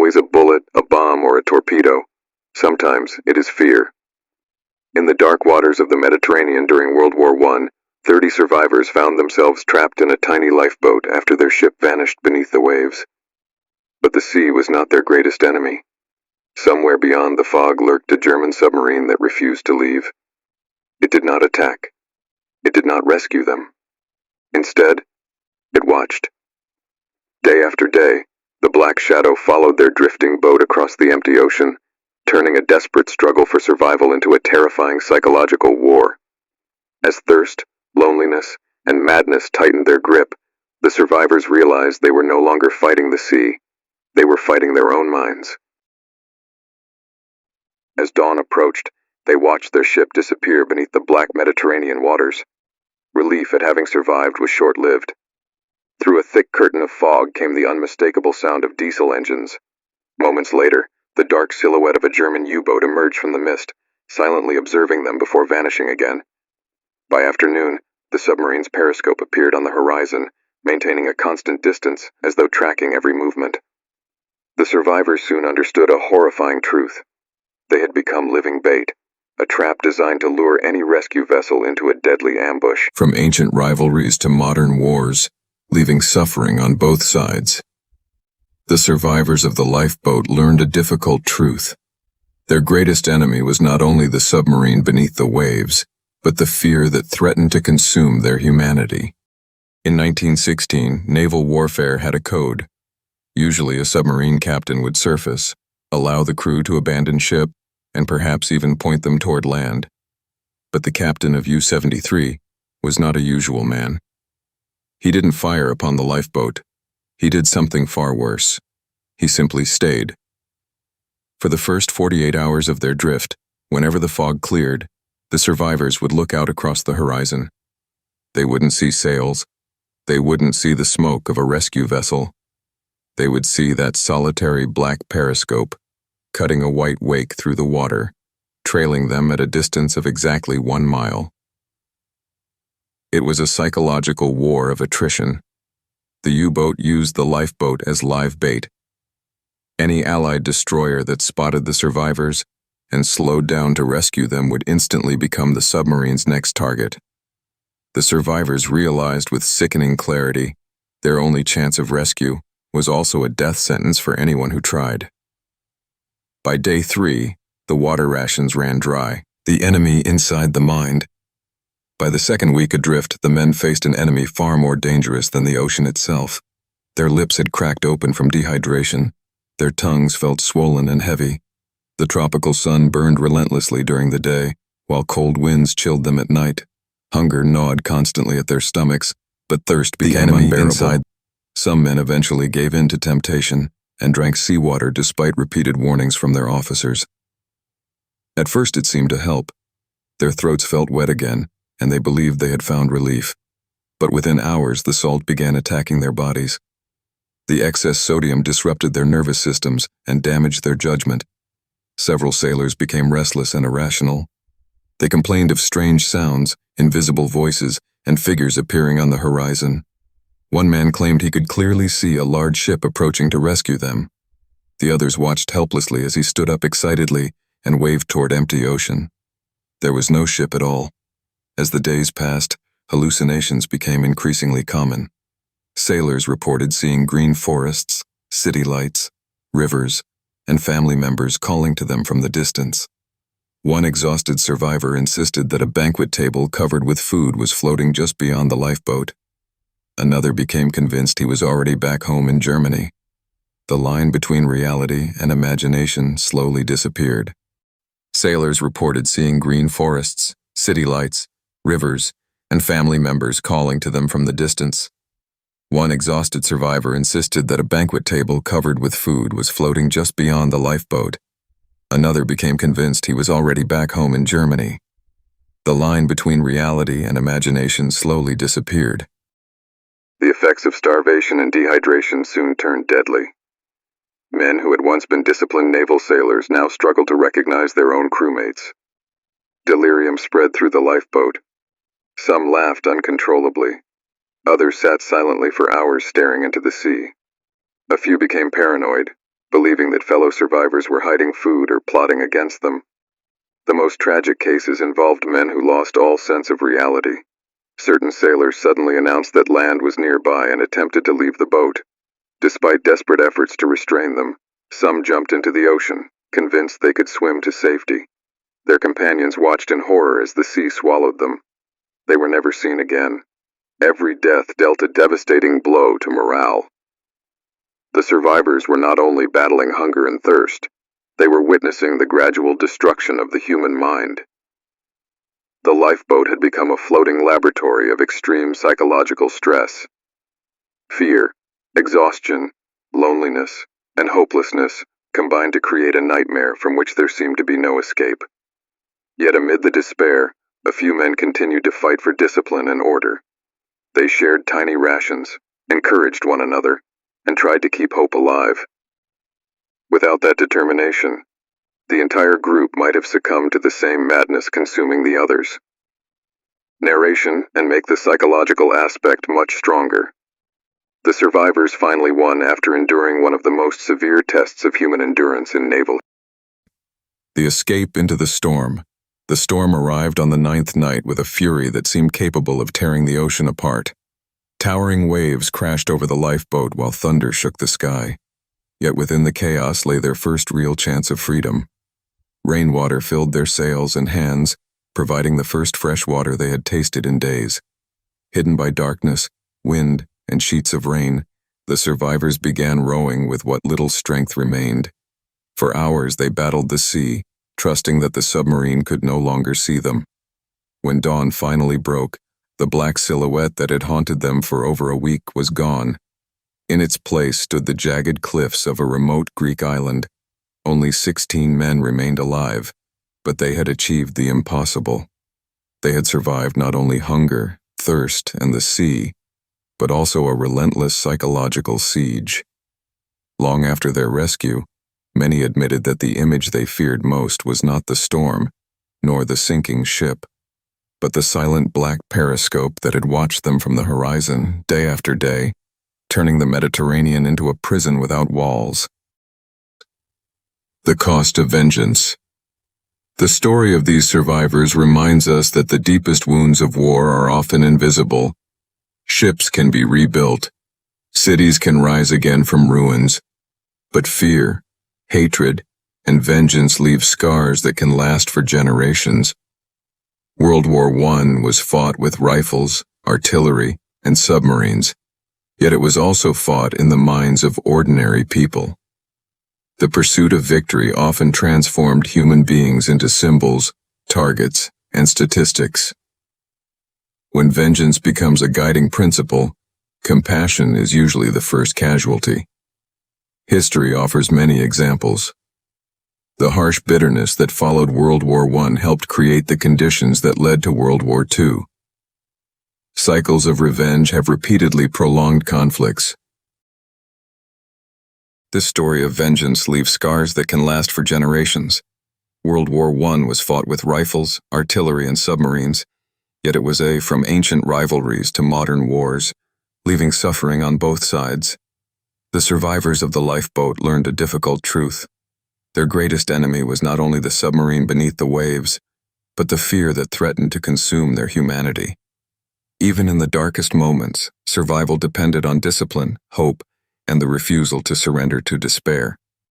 always a bullet, a bomb, or a torpedo. Sometimes it is fear. In the dark waters of the Mediterranean during World War I, 30 survivors found themselves trapped in a tiny lifeboat after their ship vanished beneath the waves. But the sea was not their greatest enemy. Somewhere beyond the fog lurked a German submarine that refused to leave. It did not attack. It did not rescue them. Instead, it watched. Day after day, the black shadow followed their drifting boat across the empty ocean, turning a desperate struggle for survival into a terrifying psychological war. As thirst, loneliness, and madness tightened their grip, the survivors realized they were no longer fighting the sea. They were fighting their own minds. As dawn approached, they watched their ship disappear beneath the black Mediterranean waters. Relief at having survived was short-lived. Through a thick curtain of fog came the unmistakable sound of diesel engines. Moments later, the dark silhouette of a German U-boat emerged from the mist, silently observing them before vanishing again. By afternoon, the submarine's periscope appeared on the horizon, maintaining a constant distance as though tracking every movement. The survivors soon understood a horrifying truth. They had become living bait, a trap designed to lure any rescue vessel into a deadly ambush. From ancient rivalries to modern wars, leaving suffering on both sides. The survivors of the lifeboat learned a difficult truth. Their greatest enemy was not only the submarine beneath the waves, but the fear that threatened to consume their humanity. In 1916, naval warfare had a code. Usually a submarine captain would surface, allow the crew to abandon ship, and perhaps even point them toward land. But the captain of U-73 was not a usual man. He didn't fire upon the lifeboat. He did something far worse. He simply stayed. For the first 48 hours of their drift, whenever the fog cleared, the survivors would look out across the horizon. They wouldn't see sails. They wouldn't see the smoke of a rescue vessel. They would see that solitary black periscope, cutting a white wake through the water, trailing them at a distance of exactly 1 mile. It was a psychological war of attrition. The U-boat used the lifeboat as live bait. Any Allied destroyer that spotted the survivors and slowed down to rescue them would instantly become the submarine's next target. The survivors realized with sickening clarity their only chance of rescue was also a death sentence for anyone who tried. By day 3, the water rations ran dry, the enemy inside the mind. By the second week adrift, the men faced an enemy far more dangerous than the ocean itself. Their lips had cracked open from dehydration. Their tongues felt swollen and heavy. The tropical sun burned relentlessly during the day, while cold winds chilled them at night. Hunger gnawed constantly at their stomachs, but thirst became unbearable. Inside. Some men eventually gave in to temptation and drank seawater despite repeated warnings from their officers. At first it seemed to help. Their throats felt wet again, and they believed they had found relief. But within hours the salt began attacking their bodies. The excess sodium disrupted their nervous systems and damaged their judgment. Several sailors became restless and irrational. They complained of strange sounds, invisible voices, and figures appearing on the horizon. One man claimed he could clearly see a large ship approaching to rescue them. The others watched helplessly as he stood up excitedly and waved toward empty ocean. There was no ship at all. As the days passed, hallucinations became increasingly common. Sailors reported seeing green forests, city lights, rivers, and family members calling to them from the distance. One exhausted survivor insisted that a banquet table covered with food was floating just beyond the lifeboat. Another became convinced he was already back home in Germany. The line between reality and imagination slowly disappeared. Sailors reported seeing green forests, city lights, rivers, and family members calling to them from the distance. One exhausted survivor insisted that a banquet table covered with food was floating just beyond the lifeboat. Another became convinced he was already back home in Germany. The line between reality and imagination slowly disappeared. The effects of starvation and dehydration soon turned deadly. Men who had once been disciplined naval sailors now struggled to recognize their own crewmates. Delirium spread through the lifeboat. Some laughed uncontrollably. Others sat silently for hours staring into the sea. A few became paranoid, believing that fellow survivors were hiding food or plotting against them. The most tragic cases involved men who lost all sense of reality. Certain sailors suddenly announced that land was nearby and attempted to leave the boat. Despite desperate efforts to restrain them, some jumped into the ocean, convinced they could swim to safety. Their companions watched in horror as the sea swallowed them. They were never seen again. Every death dealt a devastating blow to morale. The survivors were not only battling hunger and thirst, they were witnessing the gradual destruction of the human mind. The lifeboat had become a floating laboratory of extreme psychological stress. Fear, exhaustion, loneliness, and hopelessness combined to create a nightmare from which there seemed to be no escape. Yet amid the despair, a few men continued to fight for discipline and order. They shared tiny rations, encouraged one another, and tried to keep hope alive. Without that determination, the entire group might have succumbed to the same madness consuming the others. Narration and make the psychological aspect much stronger. The survivors finally won after enduring one of the most severe tests of human endurance in naval. The escape into the storm. The storm arrived on the 9th night with a fury that seemed capable of tearing the ocean apart. Towering waves crashed over the lifeboat while thunder shook the sky. Yet within the chaos lay their first real chance of freedom. Rainwater filled their sails and hands, providing the first fresh water they had tasted in days. Hidden by darkness, wind, and sheets of rain, the survivors began rowing with what little strength remained. For hours they battled the sea, trusting that the submarine could no longer see them. When dawn finally broke, the black silhouette that had haunted them for over a week was gone. In its place stood the jagged cliffs of a remote Greek island. Only 16 men remained alive, but they had achieved the impossible. They had survived not only hunger, thirst, and the sea, but also a relentless psychological siege. Long after their rescue, many admitted that the image they feared most was not the storm, nor the sinking ship, but the silent black periscope that had watched them from the horizon day after day, turning the Mediterranean into a prison without walls. The cost of vengeance. The story of these survivors reminds us that the deepest wounds of war are often invisible. Ships can be rebuilt, cities can rise again from ruins, but fear, hatred, and vengeance leave scars that can last for generations. World War I was fought with rifles, artillery, and submarines, yet it was also fought in the minds of ordinary people. The pursuit of victory often transformed human beings into symbols, targets, and statistics. When vengeance becomes a guiding principle, compassion is usually the first casualty. History offers many examples. The harsh bitterness that followed World War I helped create the conditions that led to World War II. Cycles of revenge have repeatedly prolonged conflicts. This story of vengeance leaves scars that can last for generations. World War I was fought with rifles, artillery, and submarines, yet it was from ancient rivalries to modern wars, leaving suffering on both sides. The survivors of the lifeboat learned a difficult truth. Their greatest enemy was not only the submarine beneath the waves, but the fear that threatened to consume their humanity. Even in the darkest moments, survival depended on discipline, hope, and the refusal to surrender to despair.